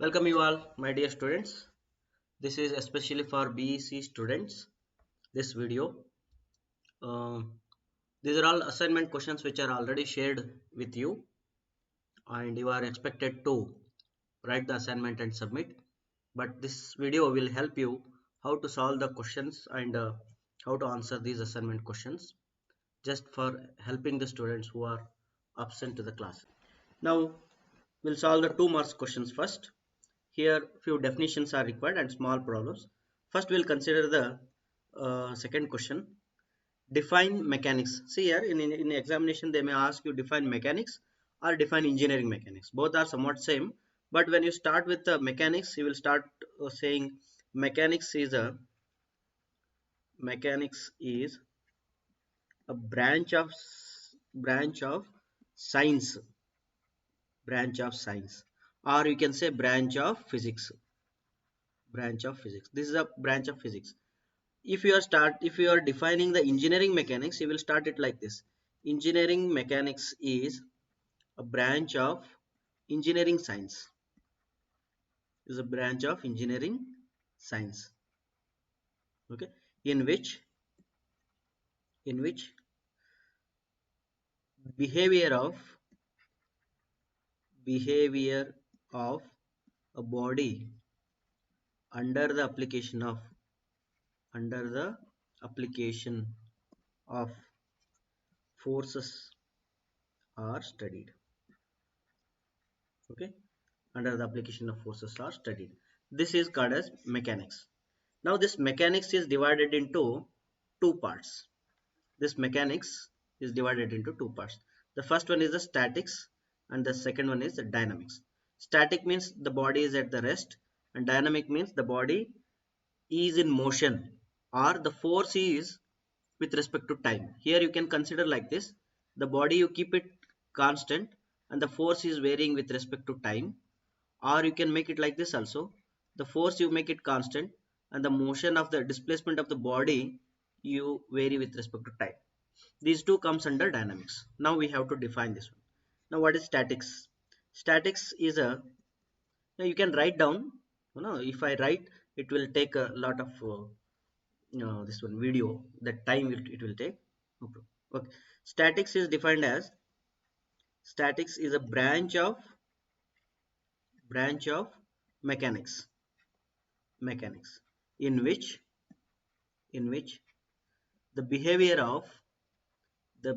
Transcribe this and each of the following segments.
Welcome you all, my dear students. This is especially for BEC students. This video. Um these are all assignment questions which are already shared with you, and you are expected to write the assignment and submit. But this video will help you how to solve the questions and how to answer these assignment questions, just for helping the students who are absent to the class. Now we'll solve the 2 marks questions first. Here few definitions are required and small problems. First we'll consider the second question. Define mechanics. See here in examination they may ask you define mechanics or define engineering mechanics. Both are somewhat same, but when you start with the mechanics you will start saying mechanics is a mechanics is a science branch of science, or you can say branch of physics. This is a branch of physics. If you are defining the engineering mechanics, you will start it like this. Engineering mechanics is a branch of engineering science. Is a branch of engineering science. Okay, in which behavior of behavior of a body under the application of under the application of forces are studied. Okay, under the application of forces are studied. This is called as mechanics. Now this mechanics is divided into two parts. This mechanics is divided into two parts. The first one is the statics and the second one is the dynamics. Static means the body is at the rest, and dynamic means the body is in motion, or the force is with respect to time. Here you can consider like this: the body you keep it constant and the force is varying with respect to time, or you can make it like this also: the force you make it constant and the motion of the displacement of the body you vary with respect to time. These two comes under dynamics. Now we have to define this one. Now what is statics? Statics is a, now you can write down, if I write it will take a lot of this one video, that time it will take. No problem. Okay, statics is a branch of mechanics in which the behavior of the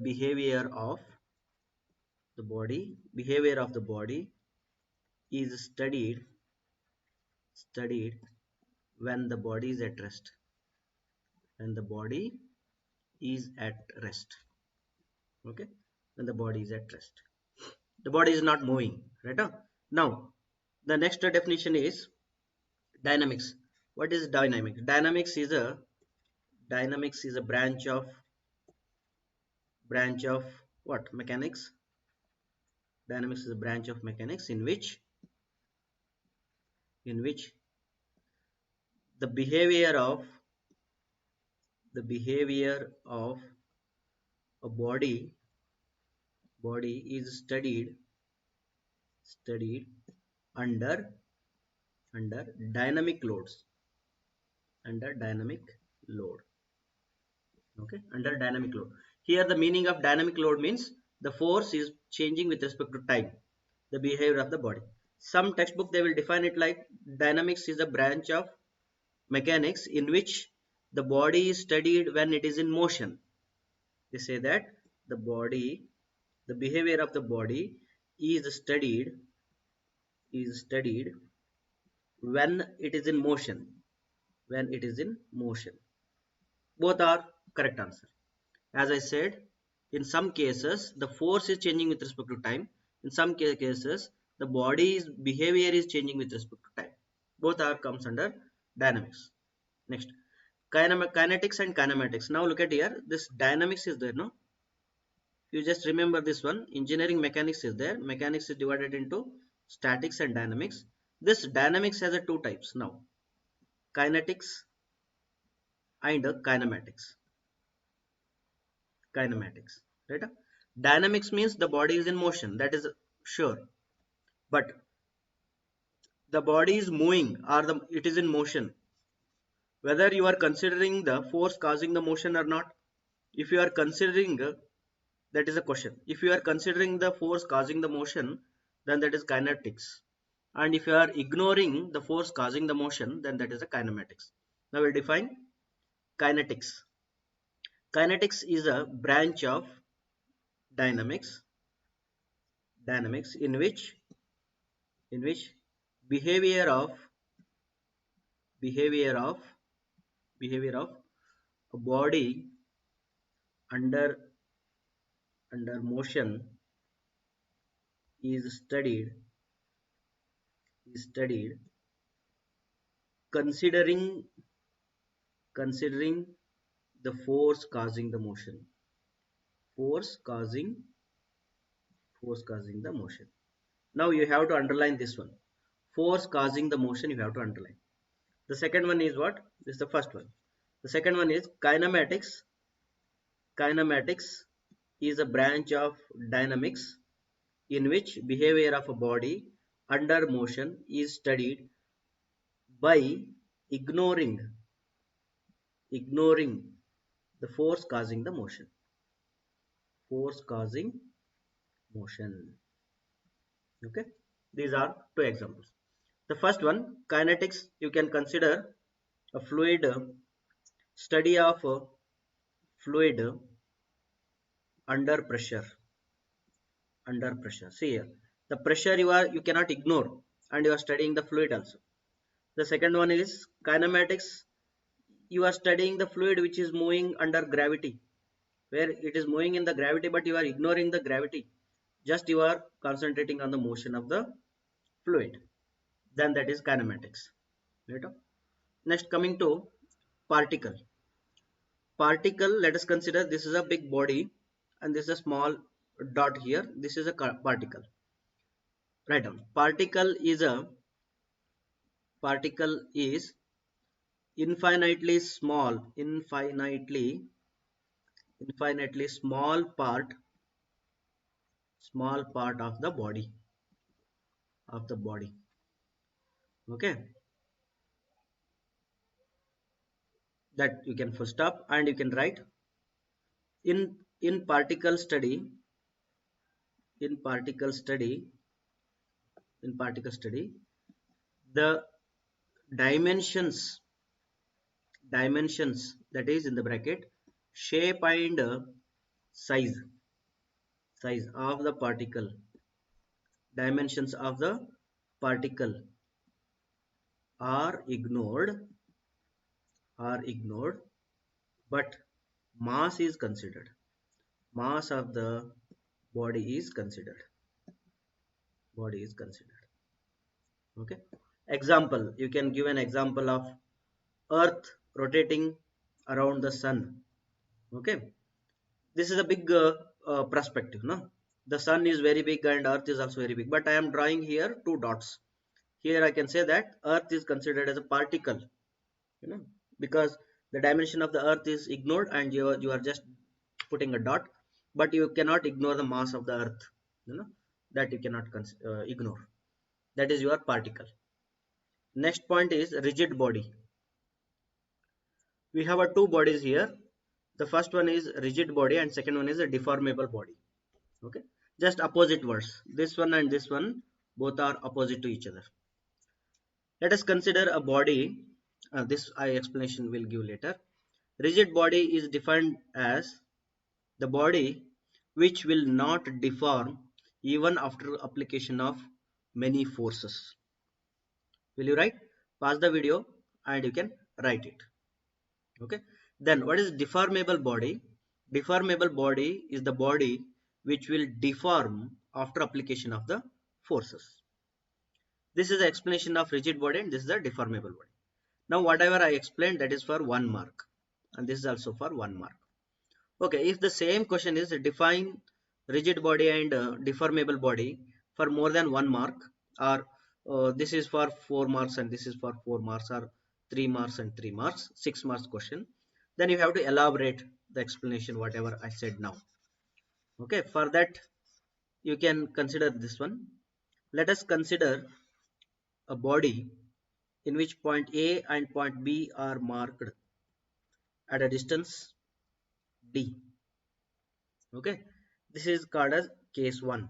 body is studied when the body is at rest. When the body is at rest. Okay, when the body is at rest, the body is not moving, right? Now the next definition is dynamics. What is dynamics? Dynamics is a branch of what? Mechanics. Dynamics is a branch of mechanics in which the behavior of a body is studied under dynamic loads. Under dynamic load. Okay, under dynamic load. Here the meaning of dynamic load means the force is changing with respect to time, the behavior of the body. Some textbook they will define it like dynamics is a branch of mechanics in which the body is studied when it is in motion. They say that the behavior of the body is studied when it is in motion. Both are correct answer. As I said, in some cases the force is changing with respect to time. In some cases the body's behavior is changing with respect to time. Both are comes under dynamics. Next, kinetics and kinematics. Now look at here, this dynamics is there, no? You just remember this one. Engineering mechanics is there. Mechanics is divided into statics and dynamics. This dynamics has a two types now: kinetics and kinematics. Right? Dynamics means the body is in motion, that is sure, but the body is moving or it is in motion, whether you are considering the force causing the motion or not. If you are considering, that is a question. If you are considering the force causing the motion, then that is kinetics. And if you are ignoring the force causing the motion, then that is a kinematics. Now we'll define kinetics. Kinetics is a branch of dynamics, in which behavior of behavior of behavior of a body under motion is studied considering the force causing the motion. Force causing the motion. Now you have to underline this one. Force causing the motion, you have to underline. The second one is what? This is the first one. The second one is kinematics. Kinematics is a branch of dynamics in which behavior of a body under motion is studied by ignoring the force causing the motion. Force causing motion. Okay, these are two examples. The first one, kinetics, you can consider a fluid, study of a fluid under pressure. See here, the pressure you cannot ignore, and you are studying the fluid also. The second one is kinematics. You are studying the fluid which is moving under gravity, where it is moving in the gravity, but you are ignoring the gravity, just you are concentrating on the motion of the fluid. Then that is kinematics. Right? Next, coming to particle. Let us consider this is a big body and this is a small dot here. This is a particle. Write down. Particle is infinitely small part of the body. Okay, that you can full stop and you can write in particle study. In particle study, the dimensions, that is in the bracket, shape and size of the particle, dimensions of the particle are ignored, but mass is considered. Mass of the body is considered. Okay, example, you can give an example of earth rotating around the sun. Okay, this is a big perspective, no? The sun is very big and earth is also very big, but I am drawing here two dots. Here I can say that earth is considered as a particle, because the dimension of the earth is ignored and you are just putting a dot, but you cannot ignore the mass of the earth, that you cannot ignore. That is your particle. Next point is rigid body. We have two bodies here. The first one is rigid body and second one is a deformable body. Okay, just opposite words. This one and this one both are opposite to each other. Let us consider a body. This explanation will give later. Rigid body is defined as the body which will not deform even after application of many forces. Will you write? Pause the video and you can write it. Okay. Then what is deformable body? Deformable body is the body which will deform after application of the forces. This is the explanation of rigid body and this is the deformable body. Now whatever I explained, that is for 1 mark and this is also for 1 mark. Okay, if the same question is define rigid body and deformable body for more than 1 mark, or this is for 4 marks and this is for 4 marks, or 3 marks and 3 marks, 6 marks question, then you have to elaborate the explanation whatever I said now. Okay, for that you can consider this one. Let us consider a body in which point A and point B are marked at a distance D. Okay, this is called as case 1.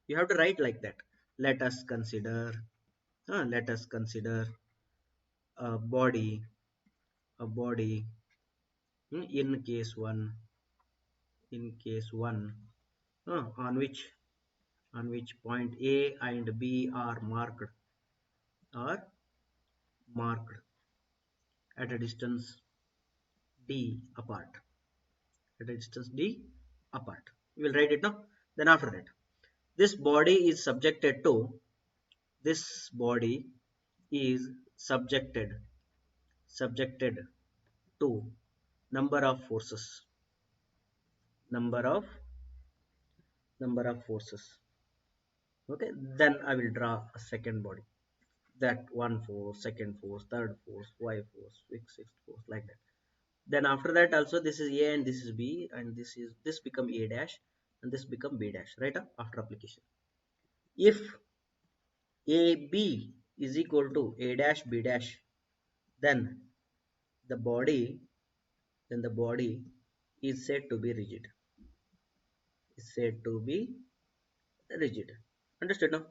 You have to write like that. Let us consider a body a body in case 1 on which point A and B are marked at a distance D apart. At a distance D apart. We will write it now. Then after that, this body is subjected to number of forces. Number of forces. Okay. Then I will draw a second body. That one force, second force, third force, five force, sixth force, like that. Then after that also this is A and this is B, and this become A dash and this become B dash, right? After application, if AB is equal to A dash B dash, then the body is said to be rigid. Understood now?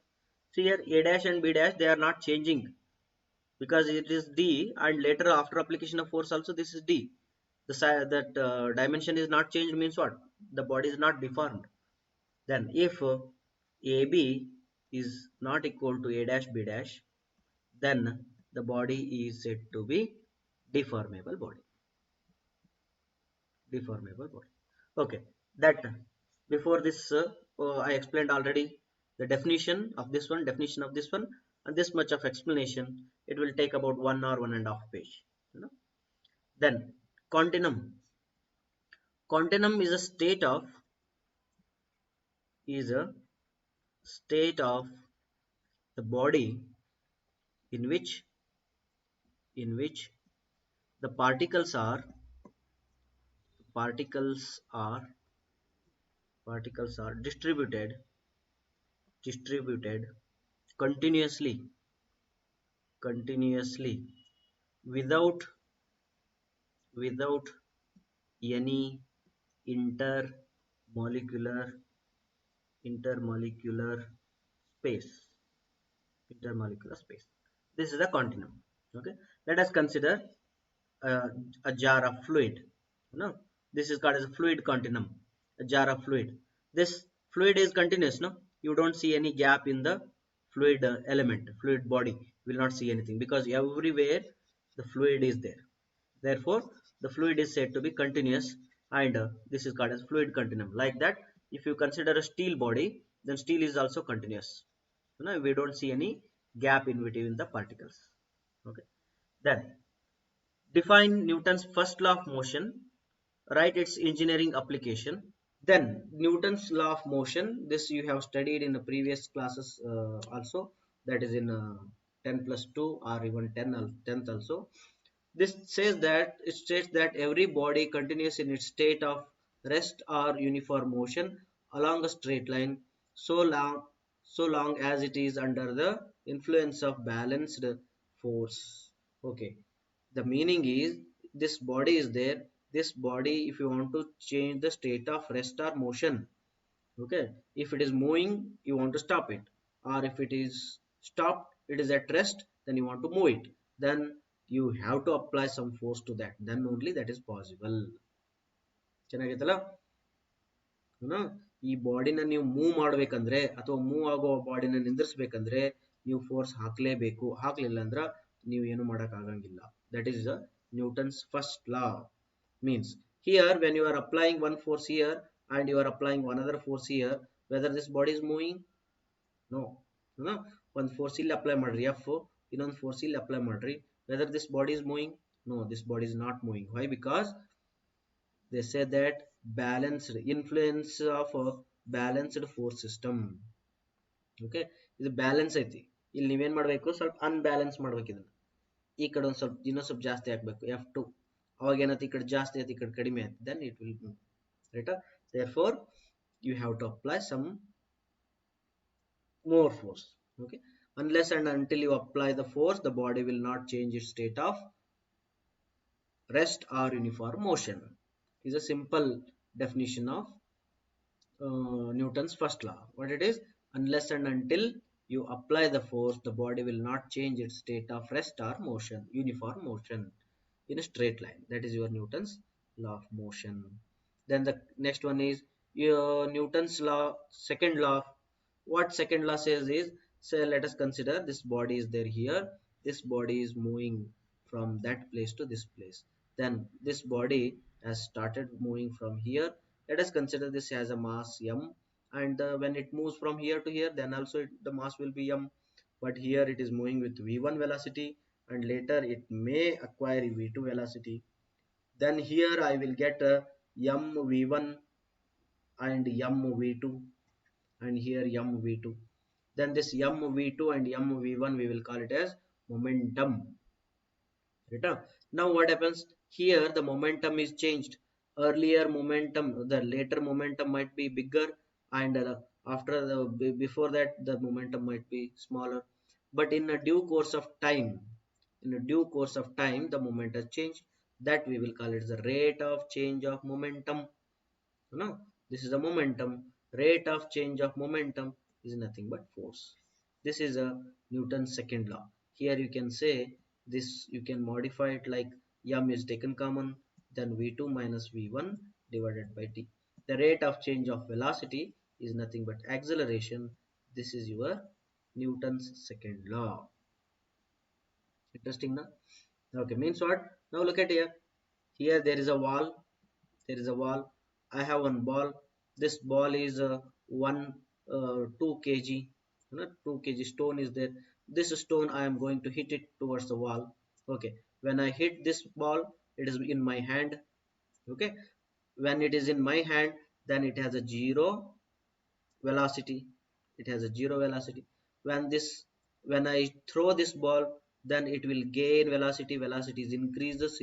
See here, A dash and B dash, they are not changing because it is D, and later after application of force also this is D. The side that dimension is not changed means what? The body is not deformed. Then if AB is not equal to A dash B dash, then the body is said to be deformable body. Okay, that before this I explained already the definition of this one, and this much of explanation. It will take about 1 or 1.5 page. Then continuum. Continuum is a state of the body in which the particles are distributed continuously without any intermolecular space. This is a continuum. Okay, let us consider uh, a jar of fluid. No, this is called as a fluid continuum. A jar of fluid. This fluid is continuous. No, you don't see any gap in the fluid fluid body. You will not see anything because everywhere the fluid is there. Therefore the fluid is said to be continuous, and this is called as fluid continuum. Like that, if you consider a steel body, then steel is also continuous. We don't see any gap in between the particles. Okay, then define Newton's first law of motion. Write its engineering application. Then Newton's law of motion, this you have studied in the previous classes also, that is in 10 plus 2 or even 10th also. This says that it states that every body continues in its state of rest or uniform motion along a straight line so long as it is under the influence of balanced force. Okay, the meaning is this body is there. This body, if you want to change the state of rest or motion, okay, if it is moving, you want to stop it, or if it is stopped, it is at rest, then you want to move it, then you have to apply some force to that, then only that is possible. ಚೆನ್ನಾಗೈತಲ್ಲ. ಈ ಬಾಡಿನ ನೀವು move ಮಾಡ್ಬೇಕಂದ್ರೆ ಅಥವಾ move ಆಗೋ ಬಾಡಿನ ನಿಂದ್ರಿಸಬೇಕಂದ್ರೆ ನೀವು force ಹಾಕಲೇಬೇಕು. ಹಾಕಲಿಲ್ಲ ಅಂದ್ರೆ ನೀವು ಏನು ಮಾಡಕ್ ಆಗಂಗಿಲ್ಲ. That is Newton's first law. Means here when you are applying one force here and you are applying another force here, whether this body is moving? No. One force ಇಲ್ಲಿ apply ಮಾಡ್ರಿ F, ಇನ್ನೊಂದು force ಇಲ್ಲಿ apply ಮಾಡ್ರಿ. Whether this body is moving? No, this body is not moving. Why? Because they say that balanced influence of a balanced force system. Okay, ಇದು balance ಐತಿ. ಇಲ್ಲಿ ನೀವೇನ್ ಮಾಡಬೇಕು, ಸ್ವಲ್ಪ ಅನ್ಬ್ಯಾಲೆನ್ಸ್ ಮಾಡ್ಬೇಕು. ಇದನ್ನ ಈ ಕಡೆ ಒಂದು ಸ್ವಲ್ಪ ಇನ್ನೊಂದು ಸ್ವಲ್ಪ ಜಾಸ್ತಿ ಹಾಕಬೇಕು F2. ಅವಾಗ ಏನೈತಿ, ಈ ಕಡೆ ಜಾಸ್ತಿ ಐತಿ, ಈ ಕಡೆ ಕಡಿಮೆ ಐತಿ, then it will move. Right? Therefore you have to apply some more force. Okay, Unless and until you apply the force, the body will not change its state of rest or uniform motion. Is a simple definition of Newton's first law. What it is? Unless and until you apply the force, the body will not change its state of rest or motion, uniform motion in a straight line. That is your Newton's law of motion. Then the next one is your Newton's law, second law. What second law says is, say let us consider this body is there here. This body is moving from that place to this place. Then this body has started moving from here. Let us consider this as a mass m, and when it moves from here to here, then also the mass will be m. But here it is moving with v1 velocity, and later it may acquire v2 velocity. Then here I will get a m v1 and m v2, and here m v2. Then this m v2 and m v1 we will call it as momentum. Right? Now what happens here? The momentum is changed. Earlier momentum, the later momentum might be bigger, and after the before that the momentum might be smaller. But in a due course of time, the momentum change. That we will call it the rate of change of momentum. No, this is a momentum. Rate of change of momentum is nothing but force. This is a Newton's second law. Here you can say this, you can modify it like m is taken common, then v2 minus v1 divided by t. The rate of change of velocity is nothing but acceleration. This is your Newton's second law. Interesting, now? Okay, means what? Now look at here. Here there is a wall. There is a wall. I have one ball. This ball is 2 kg. 2 kg stone is there. This stone I am going to hit it towards the wall. Okay. When I hit this ball, it is in my hand. Okay. When it is in my hand, then it has a zero velocity. It has a zero velocity. When I throw this ball, then it will gain velocity. Velocity is increases,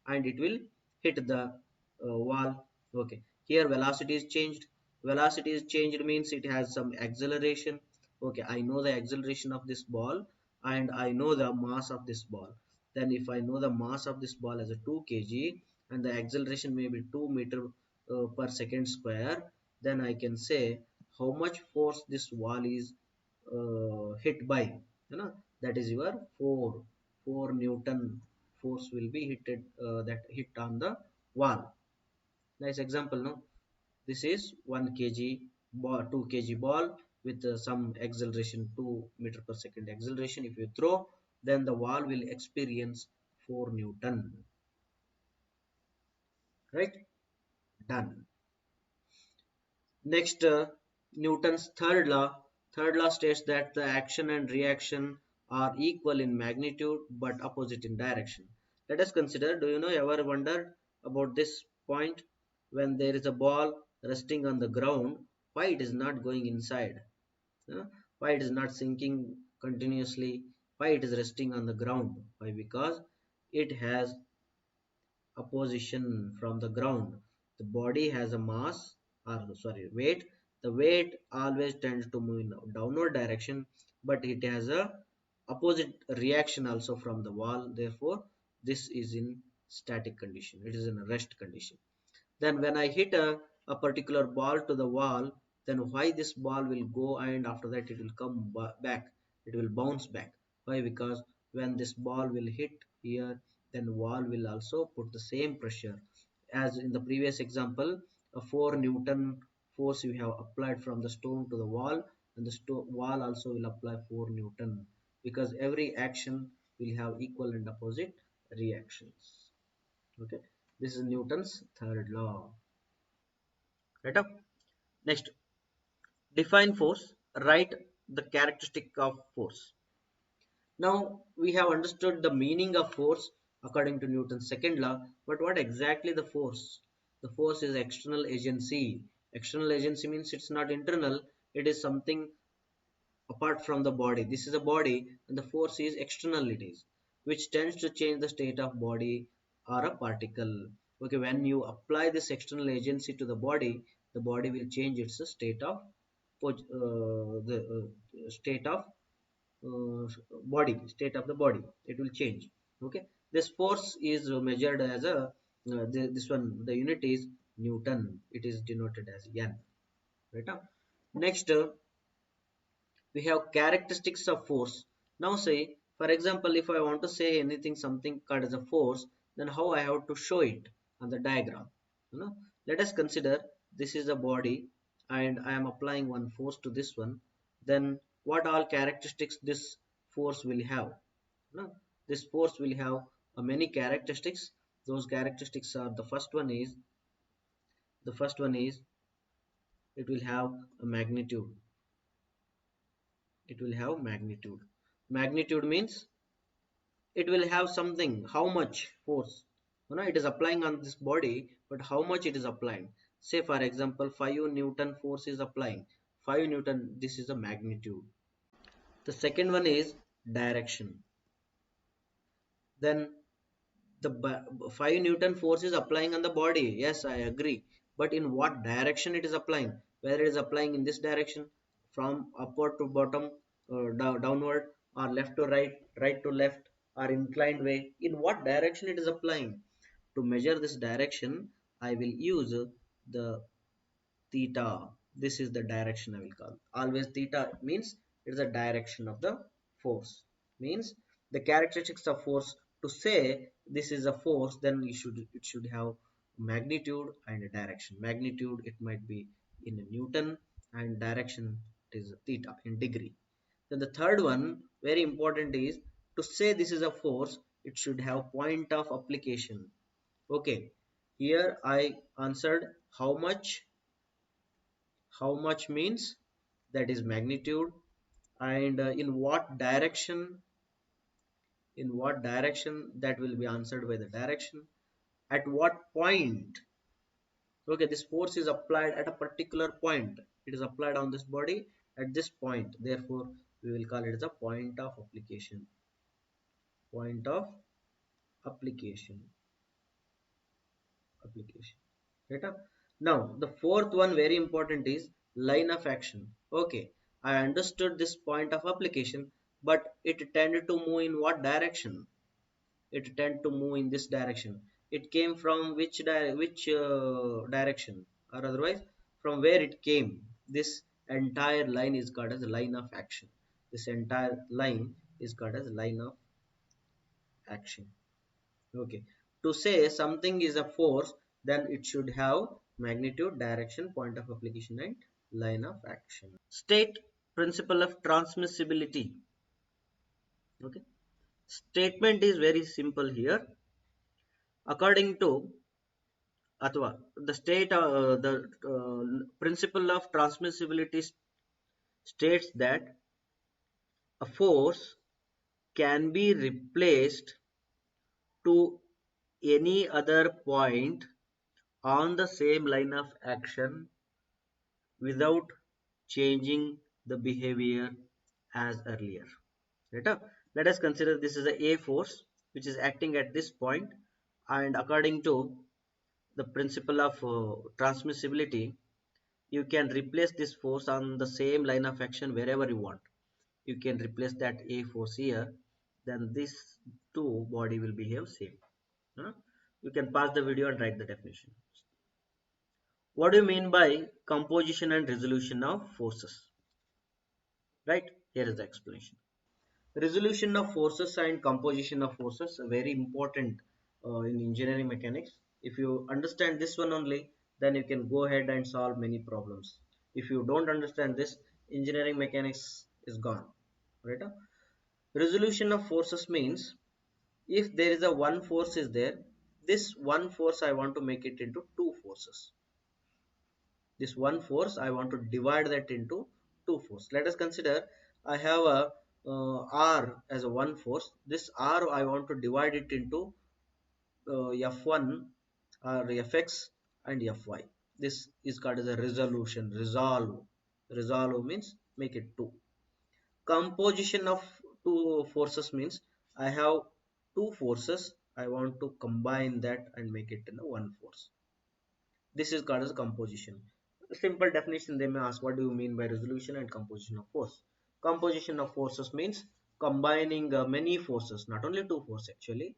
and it will hit the wall. Okay, here velocity is changed. Velocity is changed means it has some acceleration. Okay, I know the acceleration of this ball, and I know the mass of this ball. Then if I know the mass of this ball as a 2 kg, and the acceleration may be 2 meter per second square, then I can say how much force this wall is hit by. That is your 4 Newton force will be that hit on the wall. Nice example, no? This is 1 kg ball, 2 kg ball with some acceleration 2 meter per second acceleration. If you throw, then the wall will experience 4 Newton. Right? Done. Next, Newton's third law. Third law states that the action and reaction are equal in magnitude but opposite in direction. Let us consider, do you know, ever wondered about this point? When there is a ball resting on the ground, why it is not going inside? Why it is not sinking continuously? Why it is resting on the ground? Why? Because it has opposition from the ground. The body has a mass, or sorry, weight. The weight always tends to move in downward direction, but it has a opposite reaction also from the wall. Therefore, this is in static condition. It is in a rest condition. Then when I hit a particular ball to the wall, then why this ball will go, and after that it will come back, it will bounce back. Why? Because when this ball will hit here, then wall will also put the same pressure. As in the previous example, a 4 Newton force you have applied from the stone to the wall, and the wall also will apply 4 Newton, because every action will have equal and opposite reactions. Okay, this is Newton's third law. Right up. Next, define force. Write the characteristic of force. Now we have understood the meaning of force according to Newton's second law, but what exactly the force? The force is external agency. External agency means it's not internal, it is something apart from the body. This is a body, and the force is externalities, which tends to change the state of body or a particle. Okay, when you apply this external agency to the body will change its state of the state of state of the body, it will change. Okay, this force is measured as a this one, the unit is Newton, it is denoted as N, right? Next, we have characteristics of force. Now say, for example, if I want to say anything, something called as a force, then how I have to show it on the diagram. You know, let us consider this is a body and I am applying one force to this one. Then what all characteristics this force will have? You know, this force will have many characteristics. Those characteristics are, the first one is it will have a magnitude. It will have magnitude. Magnitude means it will have something, how much force, you know, it is applying on this body, but how much it is applying. Say for example 5 Newton force is applying, 5 Newton, this is a magnitude. The second one is direction. Then the 5 Newton force is applying on the body, yes, I agree, but in what direction it is applying, whether it is applying in this direction, from upward to bottom, downward, or left to right, right to left, or inclined way, in what direction it is applying. To measure this direction, I will use the theta. This is the direction I will call. Always theta means it is the direction of the force. Means the characteristics of force, to say this is a force, then it should have magnitude and a direction. Magnitude, it might be in Newton, and direction, it is theta in degree. Then the third one, very important, is to say this is a force, it should have point of application. Okay, here I answered how much. How much means that is magnitude, and in what direction, that will be answered by the direction. At what point, okay, this force is applied at a particular point, it is applied on this body at this point, therefore we will call it as a point of application. Point of application. Application, right? Now the fourth one, very important, is line of action. Okay, I understood this point of application, but it tended to move in what direction? It tend to move in this direction. It came from which direction, or otherwise from where it came. This entire line is called as a line of action. This entire line is called as line of action. Okay, to say something is a force, then it should have magnitude, direction, point of application, and line of action. State principle of transmissibility. Okay, statement is very simple here. According to Athwa, the principle of transmissibility states that a force can be replaced to any other point on the same line of action without changing the behavior as earlier. Right? Let us consider this is a force which is acting at this point, and according to the principle of transmissibility, you can replace this force on the same line of action wherever you want. You can replace that A force here, then this two body will behave same. Huh? You can pause the video and write the definition. What do you mean by composition and resolution of forces? Right, here is the explanation. Resolution of forces and composition of forces are very important in engineering mechanics. If you understand this one only, then you can go ahead and solve many problems. If you don't understand this, engineering mechanics is gone. Right? Resolution of forces means if there is a one force is there, this one force I want to make it into two forces. This one force I want to divide that into two force. Let us consider I have a R as a one force. This R I want to divide it into F1 or Fx and Fy. This is called as a resolution. Resolve means make it two. Composition of two forces means I have two forces, I want to combine that and make it in one force. This is called as composition. Simple definition they may ask, what do you mean by resolution and composition of force? Composition of forces means combining many forces, not only two forces actually,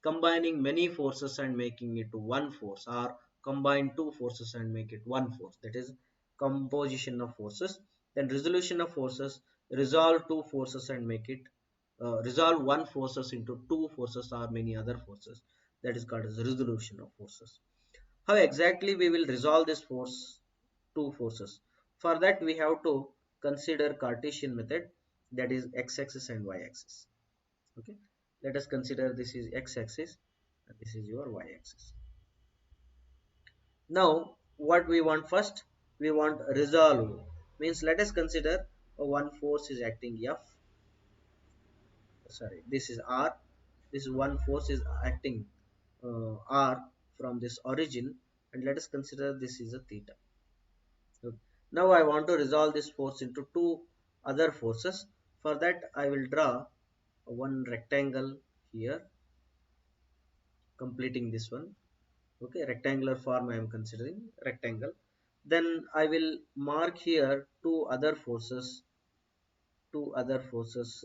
combining many forces and making it one force, or combine two forces and make it one force, that is composition of forces. Then resolution of forces, resolve two forces and make it resolve one forces into two forces or many other forces, that is called as resolution of forces. How exactly we will resolve this force, two forces? For that we have to consider Cartesian method, that is x-axis and y-axis. Okay, let us consider this is x-axis and this is your y-axis. Now what we want first, we want resolve, means let us consider one force is acting F, sorry, this is R, this one force is acting R from this origin, and let us consider this is a theta. Okay. Now I want to resolve this force into two other forces. For that I will draw one rectangle here, completing this one. Okay, rectangular form I am considering rectangle. Then I will mark here two other forces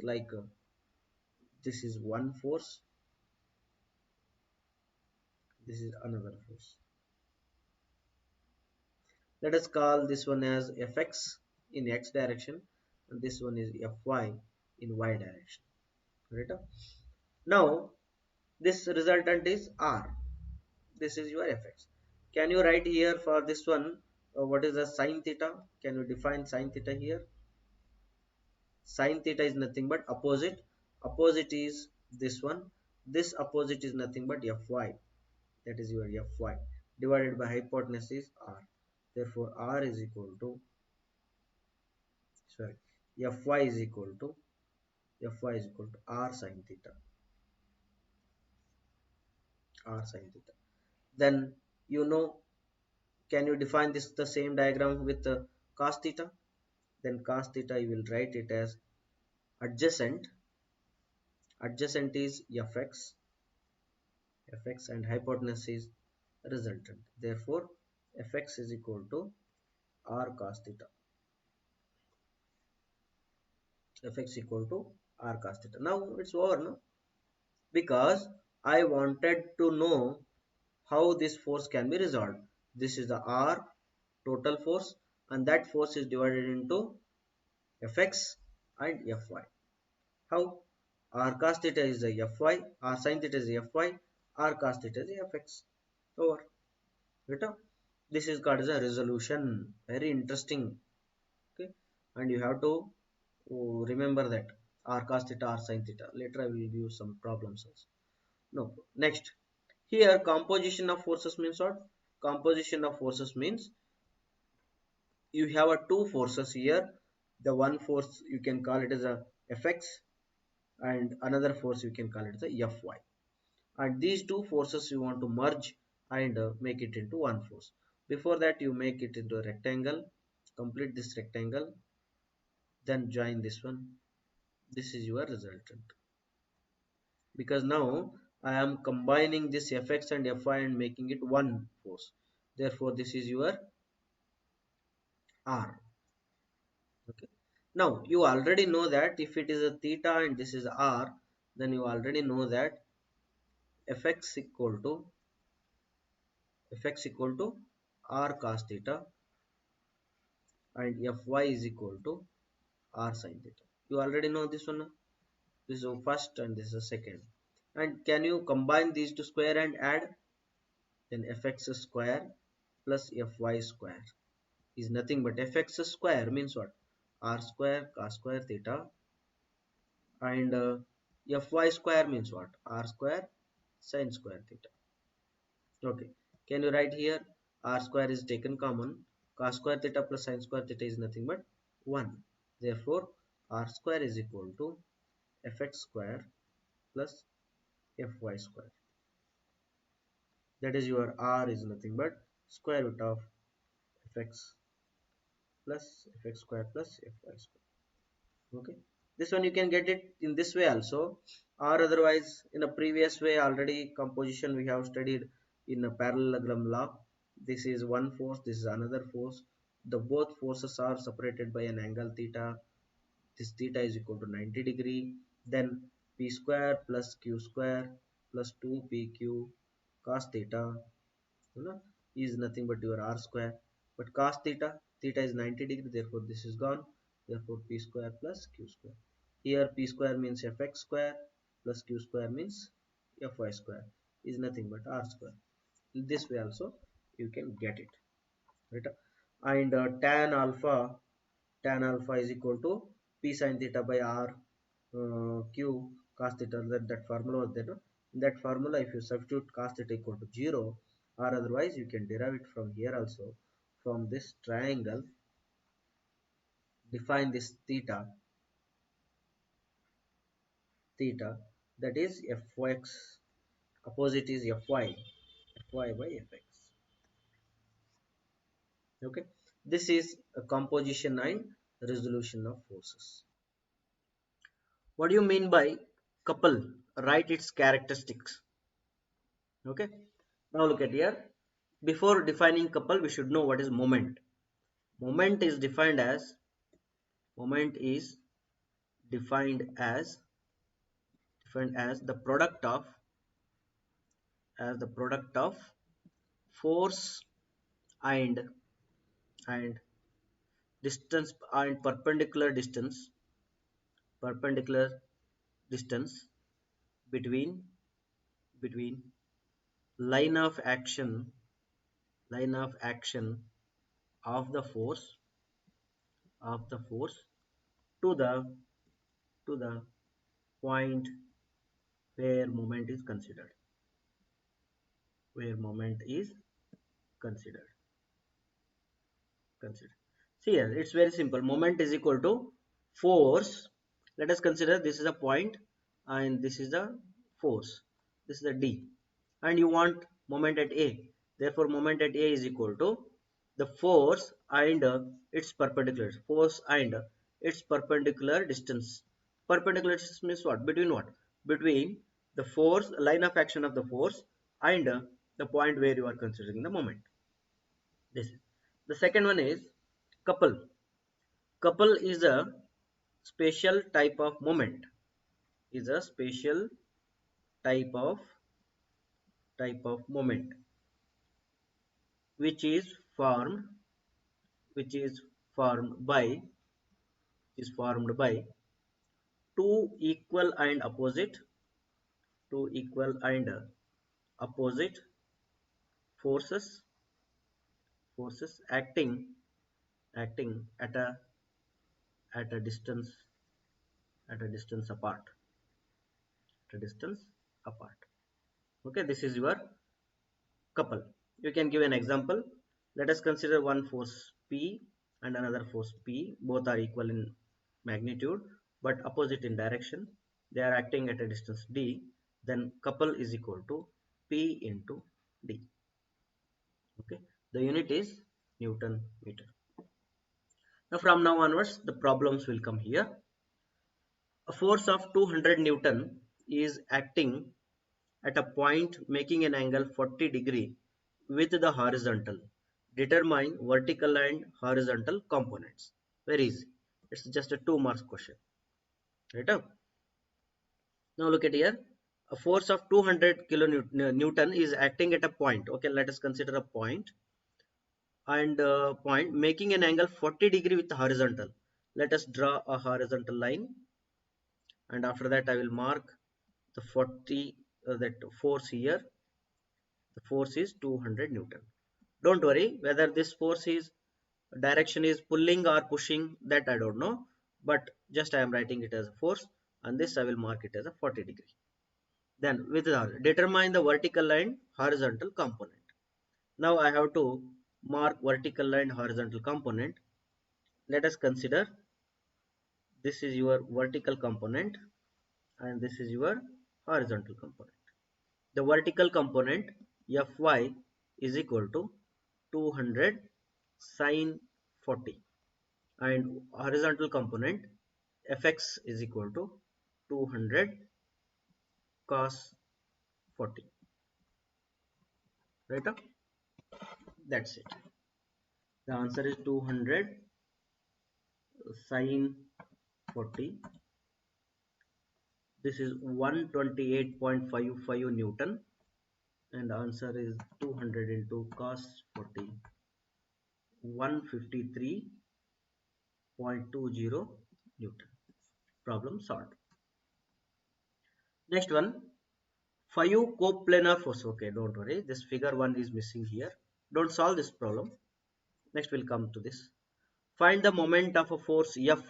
like this is one force, this is another force. Let us call this one as Fx in x direction and this one is Fy in y direction. Right? Now this resultant is R. This is your Fx. Can you write here for this one what is the sine theta? Can you define sine theta here? Sine theta is nothing but opposite. Opposite is this one. This opposite is nothing but Fy. That is your Fy divided by hypotenuse is R. Therefore R is equal to, sorry, Fy is equal to R sine theta. R sine theta. Then you know, can you define this the same diagram with cos theta? Then cos theta you will write it as adjacent. Adjacent is Fx and hypotenuse is resultant. Therefore Fx is equal to R cos theta. Fx equal to R cos theta. Now it's over, no? Because I wanted to know how this force can be resolved. This is the R total force and that force is divided into Fx and Fy. How? R cos theta is the Fy, R sin theta is the Fy, R cos theta is the Fx. Over. Right? This is called as a resolution. Very interesting. Okay, and you have to remember that R cos theta, R sin theta. Later I will give you some problems also. No. Next, here composition of forces means what? Composition of forces means you have a two forces here. The one force you can call it as a Fx and another force you can call it as a Fy. And these two forces you want to merge and make it into one force. Before that you make it into a rectangle, complete this rectangle, then join this one. This is your resultant, because now I am combining this Fx and Fy and making it one force. Therefore this is your R. Okay, now you already know that if it is a theta and this is R, then you already know that Fx equal to R cos theta and Fy is equal to R sin theta. You already know this one. This is the first and this is the second. And can you combine these two square and add? Then Fx square plus Fy square is nothing but Fx square means what? R square cos square theta and Fy square means what? R square sin square theta. Okay, can you write here? R square is taken common. Cos square theta plus sin square theta is nothing but 1. Therefore R square is equal to Fx square plus Fy square. That is your R is nothing but square root of Fx plus Fx square plus Fy square. Okay, this one you can get it in this way also, or otherwise in a previous way. Already composition we have studied in a parallelogram law. This is one force, this is another force, the both forces are separated by an angle theta. This theta is equal to 90 degree. Then p square plus q square plus 2pq cos theta, you know, is nothing but your r square. But cos theta, theta is 90 degree, therefore this is gone. Therefore p square plus q square. Here p square means fx square plus q square means fy square is nothing but r square. In this way also you can get it, right? And tan alpha is equal to p sin theta by r q cos theta. That formula was there, no? In that formula, if you substitute cos theta equal to 0, or otherwise you can derive it from here also. From this triangle, define this theta, that is fx, opposite is fy by fx. Okay, this is a composition and resolution of forces. What do you mean by couple? Write its characteristics. Okay, now look at here. Before defining couple, we should know what is moment. Moment is defined as the product of force and and distance and perpendicular distance between line of action of the force to the point where moment is considered. Where moment is considered. See here, it's very simple. Moment is equal to force. Let us consider this is a point and this is the force. This is the D. And you want moment at A. Therefore, moment at A is equal to the force and its perpendicular. Force and its perpendicular distance. Perpendicular distance means what? Between what? Between the force, line of action of the force and the point where you are considering the moment. This is. The second one is couple. Couple is a special type of moment. Is a special type of moment which is formed which is formed by two equal and opposite forces acting at a distance apart. Okay, this is your couple. You can give an example. Let us consider one force P and another force P. Both are equal in magnitude but opposite in direction. They are acting at a distance D. Then couple is equal to P into D. Okay, the unit is Newton meter. Now from now onwards, the problems will come here. A force of 200 Newton is acting at a point making an angle 40 degree with the horizontal. Determine vertical and horizontal components. Very easy. It's just a 2 marks question. Right up. Now look at here. A force of 200 kilonewton is acting at a point. Okay, let us consider a point. And point making an angle 40 degree with the horizontal. Let us draw a horizontal line. And after that I will mark the 40 that force here. The force is 200 Newton. Don't worry whether this force is direction is pulling or pushing, that I don't know, but just I am writing it as a force and this I will mark it as a 40 degree. Then with determine the vertical and horizontal component. Now I have to mark vertical and horizontal component. Let us consider this is your vertical component and this is your horizontal component. The vertical component Fy is equal to 200 sine 40 and horizontal component Fx is equal to 200 cos 40. Right up? That's it. The answer is 200 sine 40. This is 128.55 Newton, and the answer is 200 into cos 40, 153.20 Newton. Problem solved. Next one, 5 coplanar force. Okay, don't worry, this figure 1 is missing here. Don't solve this problem. Next we'll come to this. Find the moment of a force F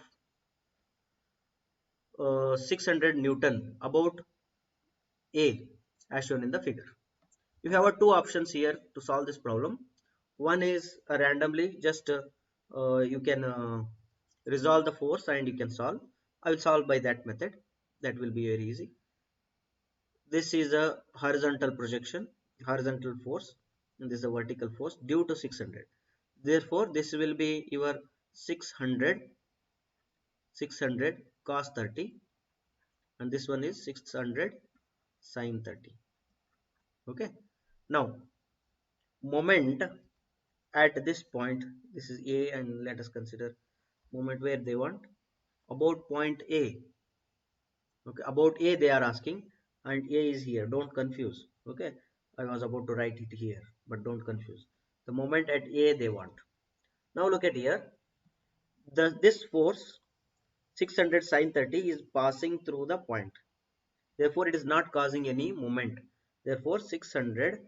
600 Newton about A as shown in the figure. You have two options here to solve this problem. One is randomly, just you can resolve the force and you can solve. I will solve by that method. That will be very easy. This is a horizontal projection, horizontal force, and this is a vertical force due to 600. Therefore, this will be your 600 cos 30, and this one is 600 sin 30. Okay. Now, moment at this point, this is A, and let us consider moment where they want about point A. Okay, about A they are asking, and A is here. Don't confuse. Okay, I was about to write it here, but don't confuse. The moment at A they want. Now look at here. This force 600 sin 30 is passing through the point. Therefore, it is not causing any moment. Therefore, 600,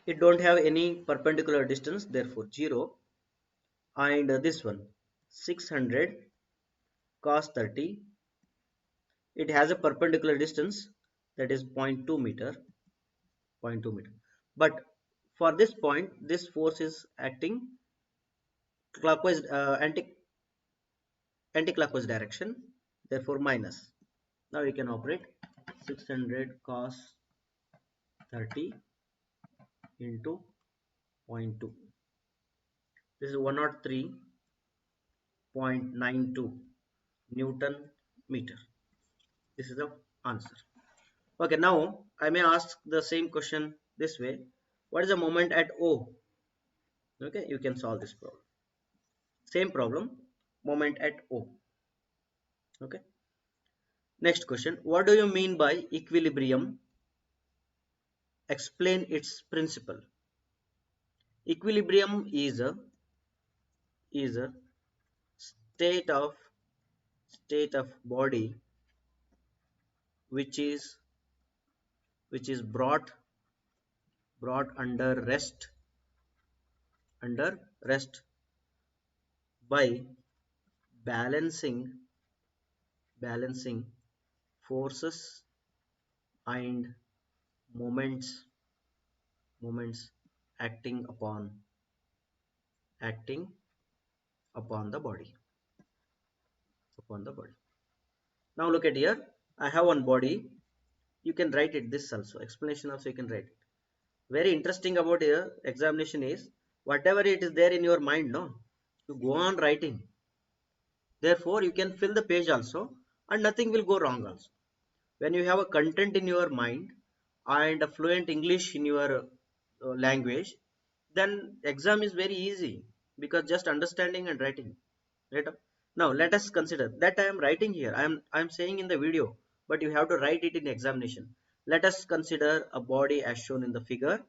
it don't have any perpendicular distance. Therefore, 0. And this one 600 cos 30, it has a perpendicular distance, that is 0.2 meter, 0.2 meter. But for this point, this force is acting clockwise, anti-clockwise direction, therefore minus. Now we can operate 600 cos 30 into 0.2. This is 103.92 Newton meter. This is the answer. Okay, now I may ask the same question this way. What is the moment at O? Okay, you can solve this problem. Same problem, moment at O. Okay. Next question. What do you mean by equilibrium? Explain its principle. Equilibrium is a state of body which is brought under rest by balancing forces and moments acting upon the body. Now look at here. I have one body. You can write it this also. Explanation also you can write it. Very interesting about here examination is whatever it is there in your mind, no, you go on writing. Therefore, you can fill the page also, and nothing will go wrong also. When you have a content in your mind and a fluent English in your language, then exam is very easy because just understanding and writing. Right? Now let us consider that I am writing here. I am saying in the video, but you have to write it in examination. Let us consider a body as shown in the figure.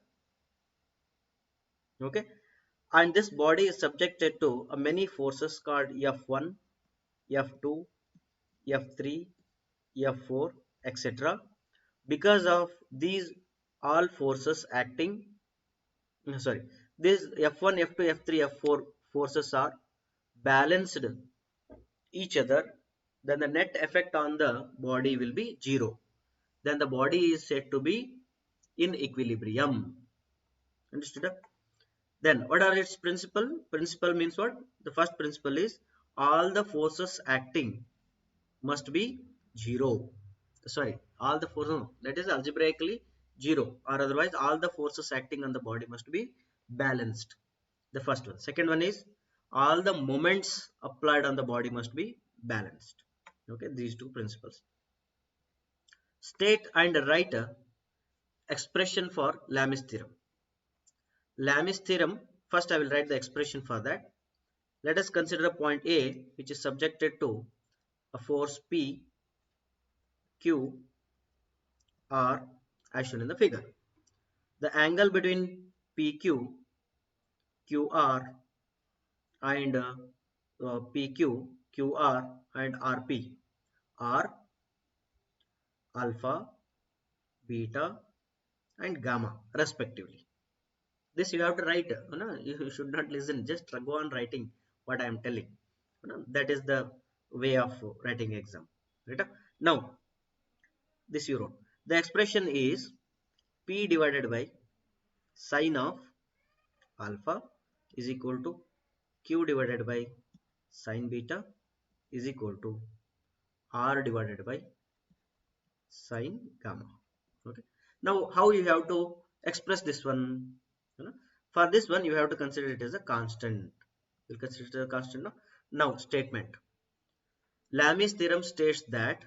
Okay, and this body is subjected to many forces called F1, F2, F3, F4, etc. Because of these all forces acting, sorry, these F1, F2, F3, F4 forces are balanced each other, then the net effect on the body will be 0. Then the body is said to be in equilibrium. Understood? Then what are its principle? Principle means what? The first principle is all the forces acting must be 0. Sorry, all the forces, no, that is algebraically 0, or otherwise all the forces acting on the body must be balanced. The first one. Second one is all the moments applied on the body must be balanced. Okay, these two principles. State and write expression for Lami's theorem. Lami's theorem First I will write the expression for that. Let us consider a point A which is subjected to a force P, Q, R as shown in the figure. The angle between PQ, QR and PQ, QR and RP are alpha, beta and gamma respectively. This you have to write. You should not listen, just go on writing what I am telling. That is the way of writing exam. Right? Now, this you wrote. The expression is P divided by sine of alpha is equal to Q divided by sine beta is equal to R divided by sine gamma. Okay. Now, how you have to express this one? You know, for this one, you have to consider it as a constant. We'll consider it as a constant. No? Now, statement. Lami's theorem states that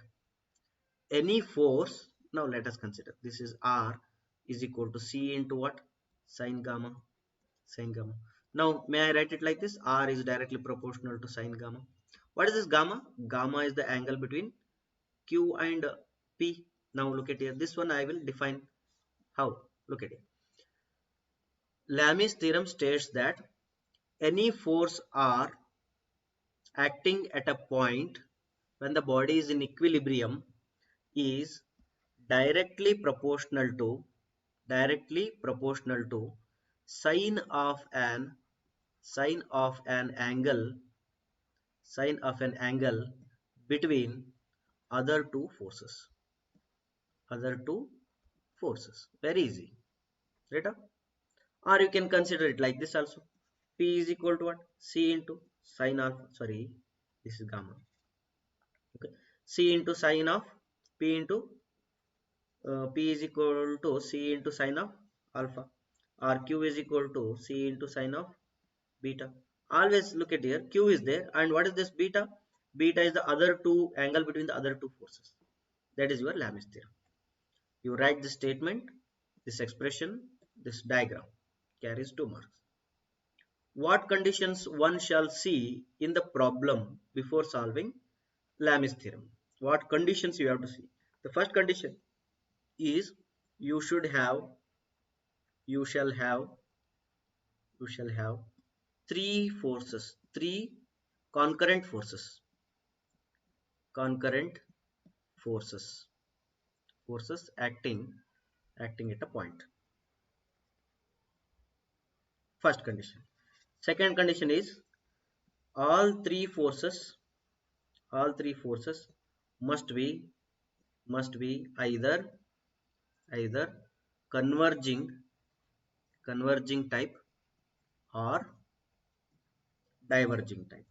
any force. Now, let us consider. This is R is equal to C into what? Sine gamma. Sine gamma. Now, may I write it like this? R is directly proportional to sine gamma. What is this gamma? Gamma is the angle between Q and P. Now look at here. This one I will define how. Look at it. Lami's theorem states that any force R acting at a point when the body is in equilibrium is directly proportional to sine of an angle between other two forces. Very easy, right? Or you can consider it like this also. P is equal to what? C into sine alpha. Sorry, this is gamma. Okay. C into sine of P into P is equal to C into sine of alpha. Or Q is equal to C into sine of beta. Always look at here. Q is there, and what is this beta? Beta is the other two angle between the other two forces. That is your Lami's theorem. You write this statement, this expression, this diagram carries 2 marks. What conditions one shall see in the problem before solving Lami's theorem? What conditions you have to see? The first condition is you should have, you shall have, you shall have three concurrent forces, forces acting at a point. First condition. Second condition is all three forces must be either converging type or diverging type.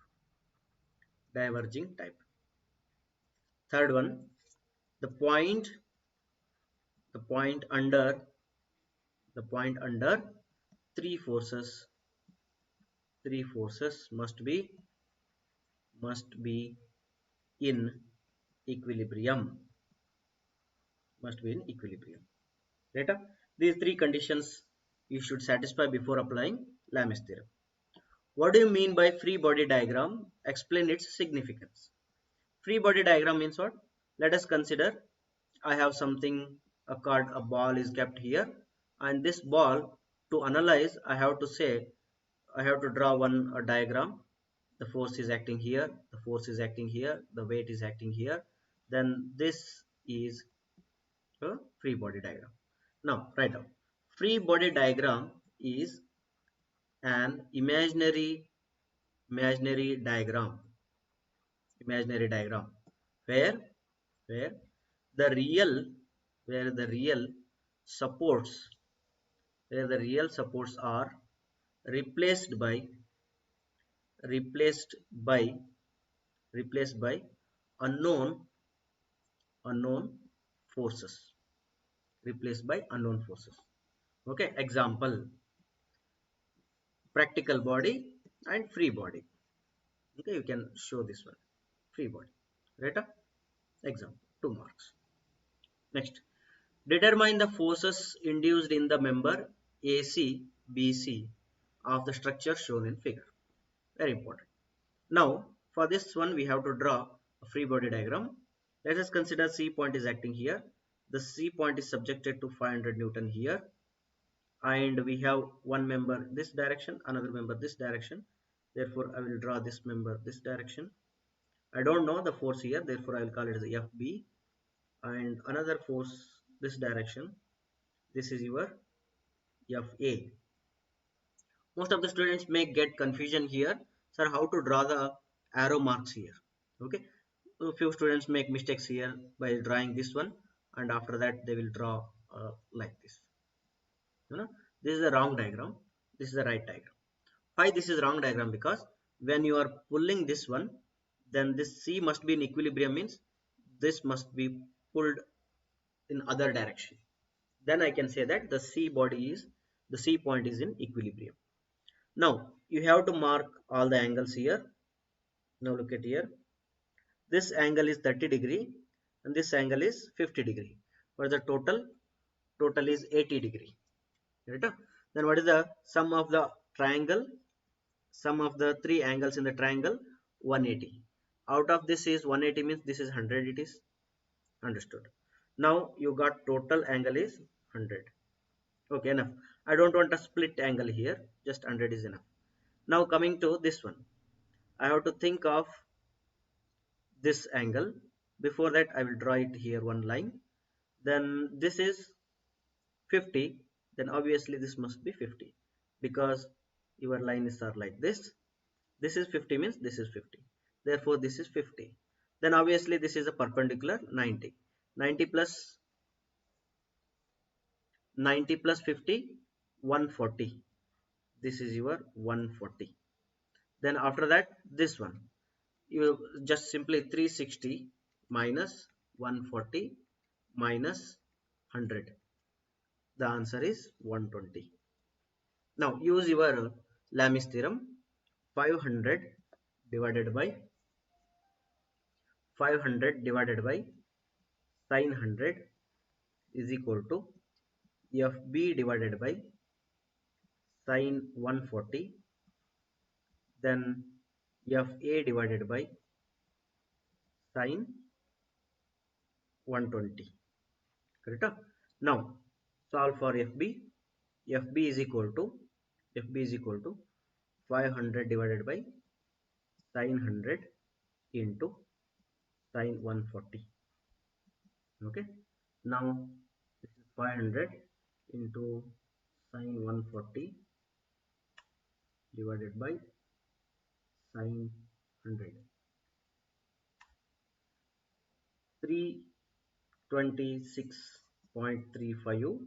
Third one, the point under three forces must be in equilibrium. Right? These three conditions you should satisfy before applying Lami's theorem. What do you mean by free body diagram? Explain its significance. Free body diagram means what? Let us consider I have something, a card, a ball is kept here, and this ball, to analyze, I have to draw a diagram. The force is acting here, the force is acting here, the weight is acting here. Then this is a free body diagram. Now, write down. Free body diagram is an imaginary diagram where where the real supports are replaced by replaced by unknown unknown forces Okay, example, practical body and free body. Okay, you can show this one, free body, right? Example, 2 marks. Next, determine the forces induced in the member AC BC of the structure shown in figure. Very important. Now, for this one, we have to draw a free body diagram. Let us consider C point is acting here. The C point is subjected to 500 Newton here, and we have one member this direction, another member this direction. Therefore, I will draw this member this direction. I don't know the force here, therefore I will call it as FB, and another force this direction. This is your FA. Most of the students may get confusion here, sir, how to draw the arrow marks here. Okay, so few students make mistakes here by drawing this one, and after that they will draw like this. You know, this is the wrong diagram, this is the right diagram. Why this is wrong diagram? Because when you are pulling this one, then this C must be in equilibrium, means this must be pulled in other direction. Then I can say that the C point is in equilibrium. Now you have to mark all the angles here. Now look at here. This angle is 30 degree and this angle is 50 degree. What is the total? Total is 80 degree. Right? Then what is the sum of the triangle? Sum of the three angles in the triangle? 180. Out of this is 180, means this is 100 it is. Understood. Now you got total angle is 100. Okay, enough. I don't want a split angle here. Just 100 is enough. Now coming to this one. I have to think of this angle. Before that, I will draw it here one line. Then this is 50. Then obviously this must be 50 because your lines are like this. This is 50, means this is 50. Therefore, this is 50. Then obviously this is a perpendicular 90. 90 plus 50, 140. This is your 140. Then after that, this one, you just simply 360 minus 140 minus 100. The answer is 120. Now use your Lami's theorem. 500 divided by 500 divided by sin 100 is equal to FB divided by sin 140, then FA divided by sin 120. Correct? Now solve for FB. FB is equal to 500 divided by sin 100 into sin 140. Okay. Now this is 500 into sin 140 divided by sin 100. 326.35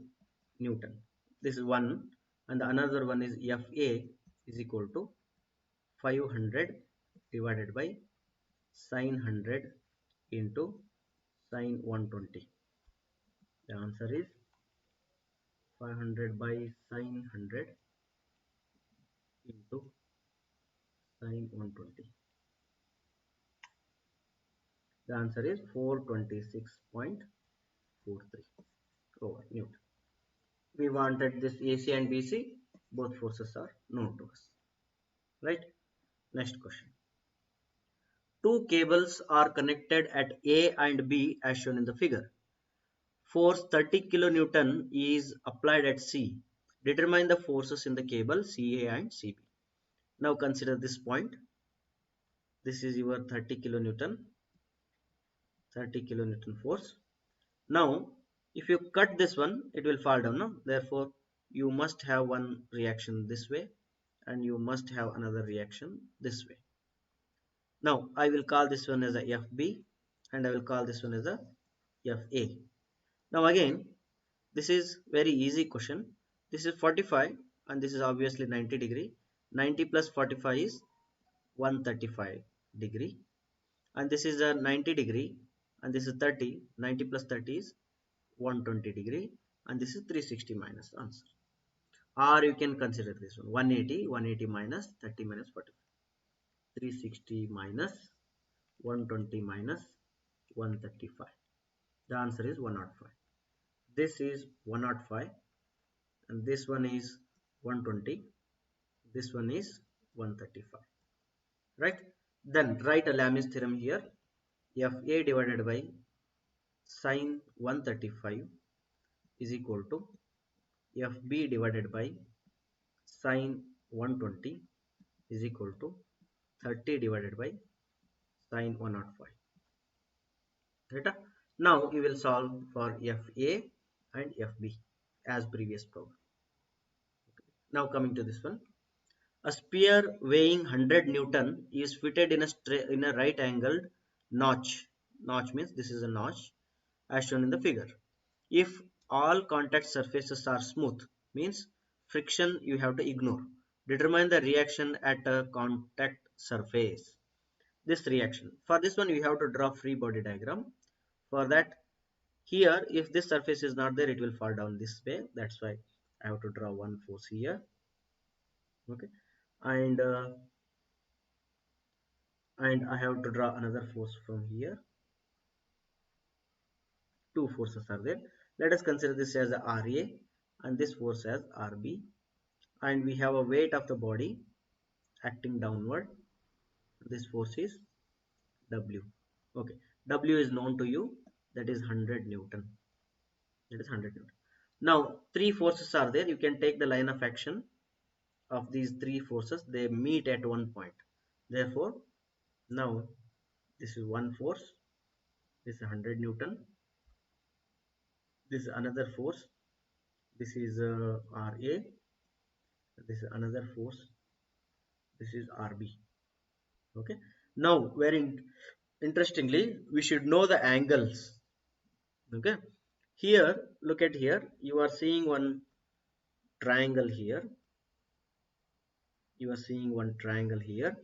Newton. This is one, and the another one is FA is equal to 500 divided by sin 100 into sin 120. The answer is 500 by sin 100 into sin 120. The answer is 426.43 over Newton. We wanted this AC and BC, both forces are known to us. Right? Next question. Two cables are connected at A and B as shown in the figure. Force 30 kilonewton is applied at C. Determine the forces in the cable CA and CB. Now consider this point. This is your 30 kilonewton force. Now if you cut this one, it will fall down. No? Therefore you must have one reaction this way and you must have another reaction this way. Now I will call this one as a FB and I will call this one as a FA. Now again, this is very easy question. This is 45 and this is obviously 90 degree. 90 plus 45 is 135 degree, and this is a 90 degree, and this is 30. 90 plus 30 is 120 degree, and this is 360 minus answer. Or you can consider this one 180 minus 30 minus 45. 360 minus 120 minus 135. The answer is 105. This is 105 and this one is 120. This one is 135, right? Then write a Lami's theorem here. Fa divided by sine 135 is equal to Fb divided by sine 120 is equal to 30 divided by sine 105. Right? Now we will solve for Fa and Fb as previous problem. Now coming to this one. A sphere weighing 100 Newton is fitted in a right angled notch. Notch means this is a notch as shown in the figure. If all contact surfaces are smooth, means friction you have to ignore. Determine the reaction at a contact surface. This reaction. For this one, we have to draw free body diagram. For that, here, if this surface is not there, it will fall down this way. That's why I have to draw one force here. Okay, and I have to draw another force from here. Two forces are there. Let us consider this as a RA and this force as RB, and we have a weight of the body acting downward. This force is W. Okay, W is known to you, that is 100 Newton. That is 100 Newton. Now, three forces are there. You can take the line of action of these three forces. They meet at one point. Therefore, now this is one force. This is 100 Newton. This is another force. This is RA. This is another force. This is RB. Okay. Now, very interestingly, we should know the angles. Okay. Here, look at here. You are seeing one triangle here. You are seeing one triangle here.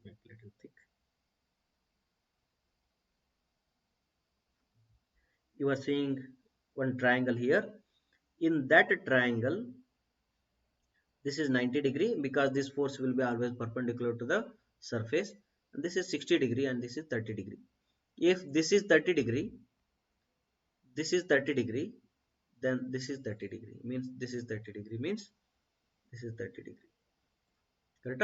Make a little thick. You are seeing one triangle here. In that triangle, this is 90 degree because this force will be always perpendicular to the surface, and this is 60 degree and this is 30 degree. If this is 30 degree, this is 30 degree, then this is 30 degree, means this is 30 degree, means this is 30 degree. Correct?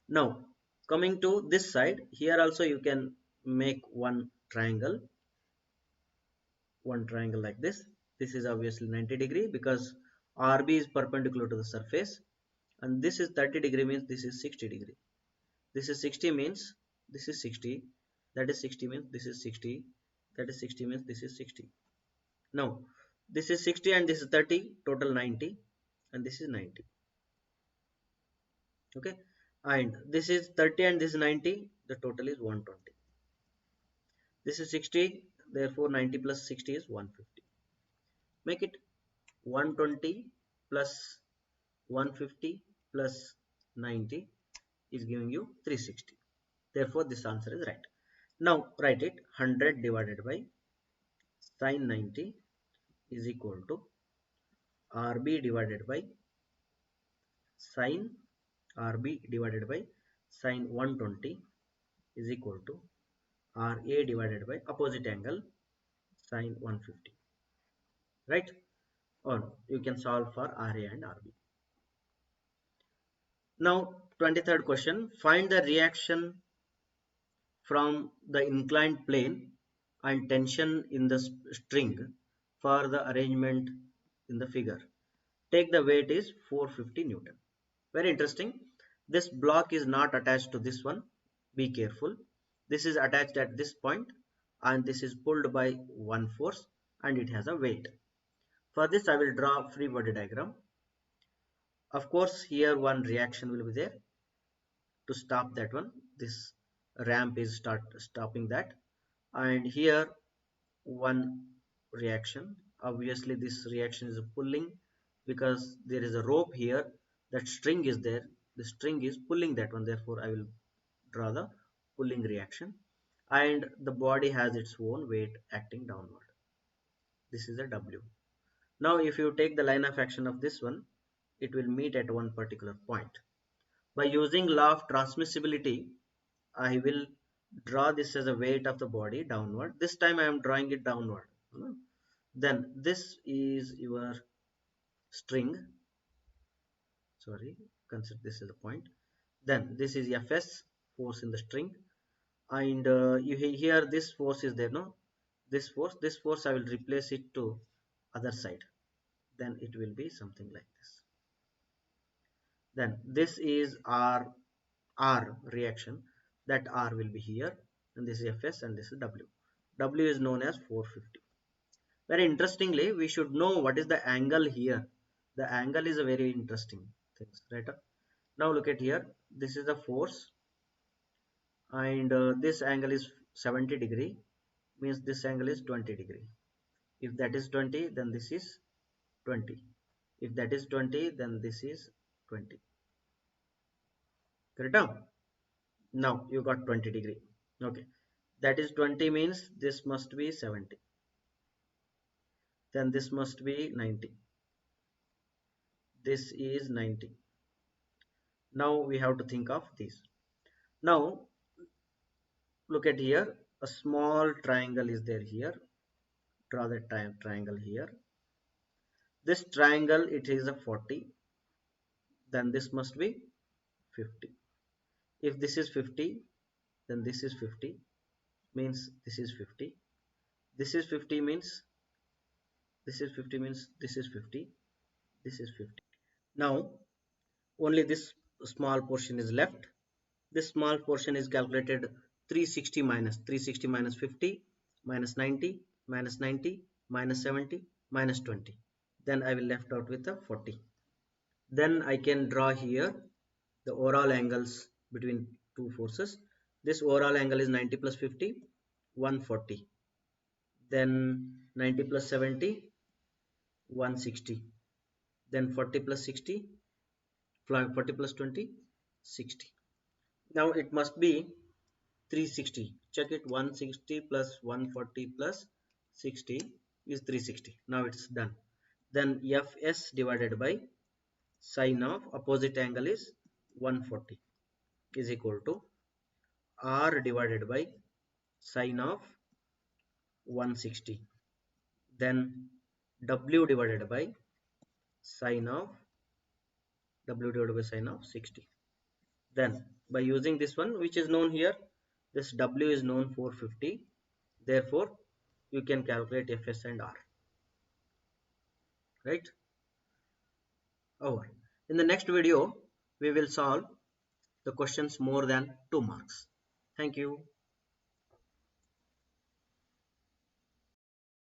Now coming to this side, here also you can make one triangle like this. This is obviously 90 degree because RB is perpendicular to the surface, and this is 30 degree, means this is 60 degree. This is 60 means this is 60, that is 60 means this is 60, that is 60 means this is 60. Now this is 60 and this is 30, total 90, and this is 90. Okay, and this is 30 and this is 90, the total is 120. This is 60, therefore 90 plus 60 is 150. Make it 120 plus 150 plus 90 is giving you 360. Therefore this answer is right. Now write it. 100 divided by sine 90 is equal to RB divided by sine sine 120 is equal to RA divided by opposite angle sine 150. Right? Or you can solve for RA and RB. Now 23rd question. Find the reaction from the inclined plane and tension in the string for the arrangement in the figure. Take the weight is 450 Newton. Very interesting. This block is not attached to this one. Be careful. This is attached at this point and this is pulled by one force and it has a weight. For this I will draw free body diagram. Of course, here one reaction will be there to stop that one. This ramp is stopping that, and here one reaction. Obviously this reaction is pulling because there is a rope here, that string is there, the string is pulling that one, therefore I will draw the pulling reaction, and the body has its own weight acting downward. This is a W. Now if you take the line of action of this one, it will meet at one particular point. By using law of transmissibility, I will draw this as a weight of the body downward. This time I am drawing it downward. Then this is your string. Sorry, consider this is the point. Then this is Fs, force in the string, and here this force is there, no, this force I will replace it to other side, then it will be something like this. Then this is R reaction, that R will be here, and this is Fs and this is W. W is known as 450. Very interestingly, we should know what is the angle here. The angle is a very interesting thing, right? Now look at here, this is the force, and this angle is 70 degree, means this angle is 20 degree. If that is 20, then this is 20. If that is 20, then this is 20. Correct? Now you got 20 degree. Okay, that is 20 means this must be 70. Then this must be 90. This is 90. Now we have to think of this. Now look at here, a small triangle is there here. Draw the triangle here. This triangle, it is a 40. Then this must be 50. If this is 50, then this is 50, means this is 50. This is 50 means this is 50 means this is 50. This is 50. Now only this small portion is left. This small portion is calculated 360 minus 50 minus 90 minus 90 minus 70 minus 20. Then I will left out with a 40. Then I can draw here the overall angles between two forces. This overall angle is 90 plus 50, 140. Then 90 plus 70, 160. Then 40 plus 60, 40 plus 20, 60. Now it must be 360. Check it, 160 plus 140 plus 60 is 360. Now it's done. Then Fs divided by sine of opposite angle is 140 is equal to R divided by sine of 160. Then W divided by sine of 60. Then by using this one, which is known here, this W is known 450. Therefore, you can calculate Fs and R. Right? Over. In the next video, we will solve the questions more than 2 marks. Thank you.